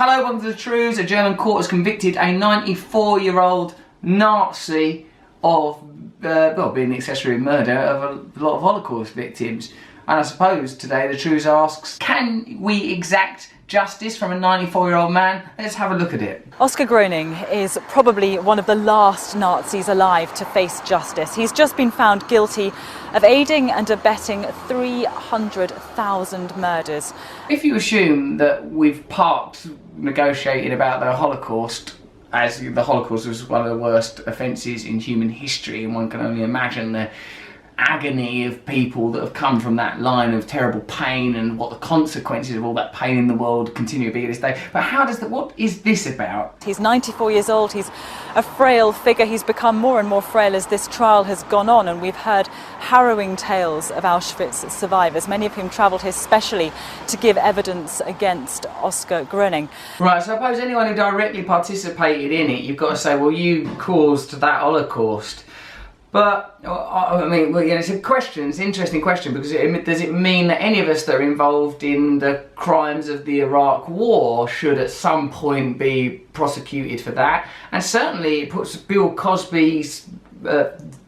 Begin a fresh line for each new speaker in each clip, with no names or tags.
Hello, welcome to the Trews. A German court has convicted a 94-year-old Nazi of being the accessory murder of a lot of Holocaust victims. And I suppose today the Trews asks, can we exact justice from a 94-year-old man? Let's have a look at it.
Oskar Groening is probably one of the last Nazis alive to face justice. He's just been found guilty of aiding and abetting 300,000 murders.
If you assume that we've negotiated about the Holocaust, as the Holocaust was one of the worst offences in human history, and one can only imagine the agony of people that have come from that line of terrible pain and what the consequences of all that pain in the world continue to be to this day. But what is this about?
He's 94 years old, he's a frail figure, he's become more and more frail as this trial has gone on, and we've heard harrowing tales of Auschwitz survivors, many of whom travelled here specially to give evidence against Oskar Groening.
Right, so suppose anyone who directly participated in it, you've got to say, well, you caused that Holocaust. But, I mean, well, it's a question, it's an interesting question, because does it mean that any of us that are involved in the crimes of the Iraq War should at some point be prosecuted for that? And certainly it puts Bill Cosby's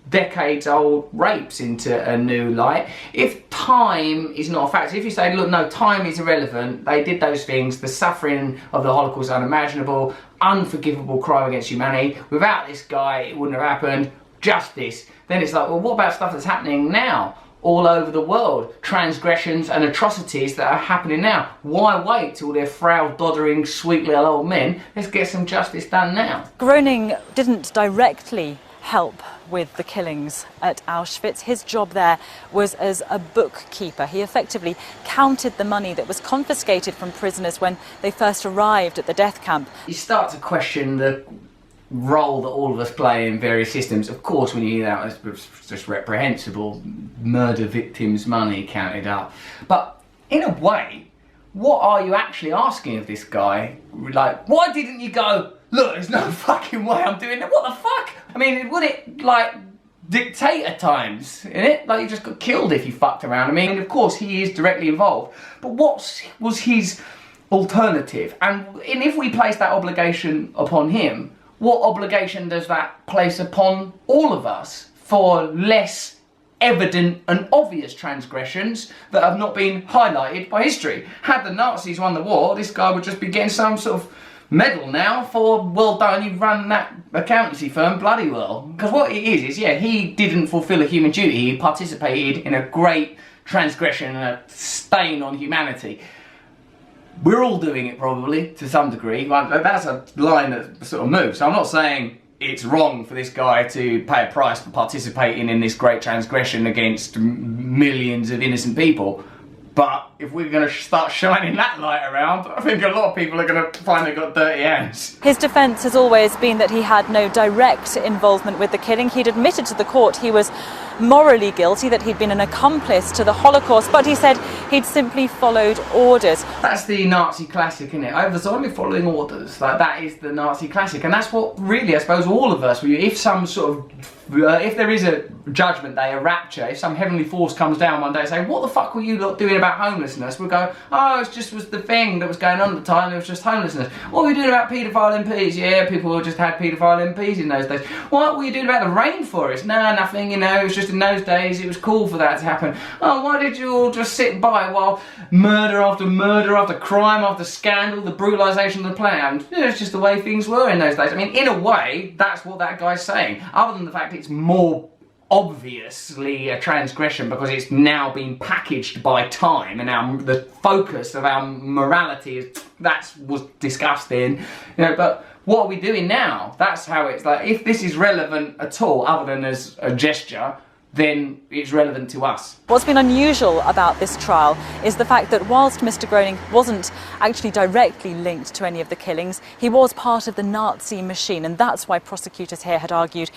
decades-old rapes into a new light. If time is not a factor, if you say, look, no, time is irrelevant, they did those things, the suffering of the Holocaust is unimaginable, unforgivable crime against humanity, without this guy it wouldn't have happened, justice, then it's like, well, what about stuff that's happening now all over the world? Transgressions and atrocities that are happening now. Why wait till they're frail, doddering, sweet little old men? Let's get some justice done now.
Groening didn't directly help with the killings at Auschwitz. His job there was as a bookkeeper. He effectively counted the money that was confiscated from prisoners when they first arrived at the death camp. You
start to question the role that all of us play in various systems. Of course, when you hear that, it's just reprehensible, murder victims' money counted up. But in a way, what are you actually asking of this guy? Like, why didn't you go, look, there's no fucking way I'm doing that? What the fuck? I mean, would it, like, dictate at times, innit? Like, you just got killed if you fucked around. I mean, of course, he is directly involved. But what was his alternative? And if we place that obligation upon him, what obligation does that place upon all of us for less evident and obvious transgressions that have not been highlighted by history? Had the Nazis won the war, this guy would just be getting some sort of medal now for, well done, you ran that accountancy firm bloody well. Because what it is, yeah, he didn't fulfil a human duty, he participated in a great transgression and a stain on humanity. We're all doing it probably, to some degree. That's a line that sort of moves. So I'm not saying it's wrong for this guy to pay a price for participating in this great transgression against millions of innocent people. But if we're going to start shining that light around, I think a lot of people are going to find they've got dirty hands.
His defence has always been that he had no direct involvement with the killing. He'd admitted to the court he was morally guilty, that he'd been an accomplice to the Holocaust, but he said he'd simply followed orders.
That's the Nazi classic, isn't it? I was only following orders. Like, that is the Nazi classic, and that's what really, I suppose, all of us, if some sort of if there is a judgment day, a rapture, if some heavenly force comes down one day and say, what the fuck were you lot doing about homelessness? We'll go, oh, it just was the thing that was going on at the time, it was just homelessness. What were you doing about paedophile MPs? Yeah, people just had paedophile MPs in those days. What were you doing about the rainforest? No, nothing, you know, it was just in those days, it was cool for that to happen. Oh, why did you all just sit by while murder after crime after scandal, the brutalisation of the planet? It's just the way things were in those days. I mean, in a way, that's what that guy's saying. Other than the fact it's more obviously a transgression because it's now been packaged by time, and the focus of our morality is was disgusting, you know. But what are we doing now? That's how it's like. If this is relevant at all, other than as a gesture, then it's relevant to us.
What's been unusual about this trial is the fact that whilst Mr. Groening wasn't actually directly linked to any of the killings, he was part of the Nazi machine, and that's why prosecutors here had argued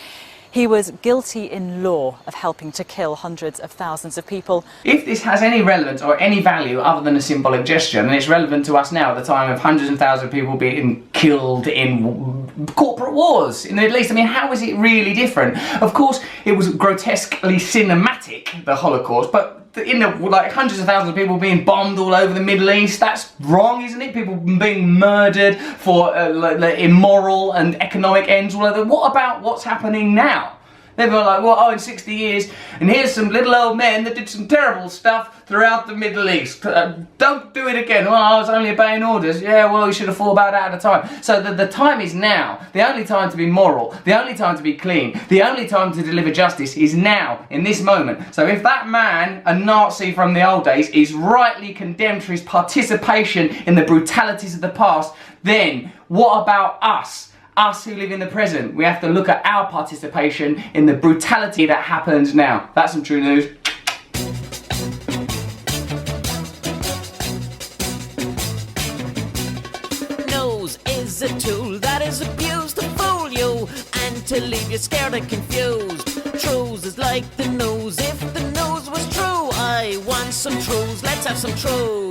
he was guilty in law of helping to kill hundreds of thousands of people.
If this has any relevance or any value other than a symbolic gesture, then it's relevant to us now at the time of hundreds of thousands of people being killed in corporate wars in the Middle East. I mean, how is it really different? Of course, it was grotesquely cinematic, the Holocaust, but like hundreds of thousands of people being bombed all over the Middle East. That's wrong, isn't it? People being murdered for like immoral and economic ends all over. What about what's happening now? They're like, well, oh, in 60 years, and here's some little old men that did some terrible stuff throughout the Middle East. Don't do it again. Well, I was only obeying orders. Yeah, well, you should have thought about that at a time. So the time is now. The only time to be moral, the only time to be clean, the only time to deliver justice is now, in this moment. So if that man, a Nazi from the old days, is rightly condemned for his participation in the brutalities of the past, then what about us? Us who live in the present. We have to look at our participation in the brutality that happens now. That's some true news.
Nose is a tool that is abused to fool you and to leave you scared and confused. Trews is like the nose. If the nose was true, I want some trews. Let's have some trews.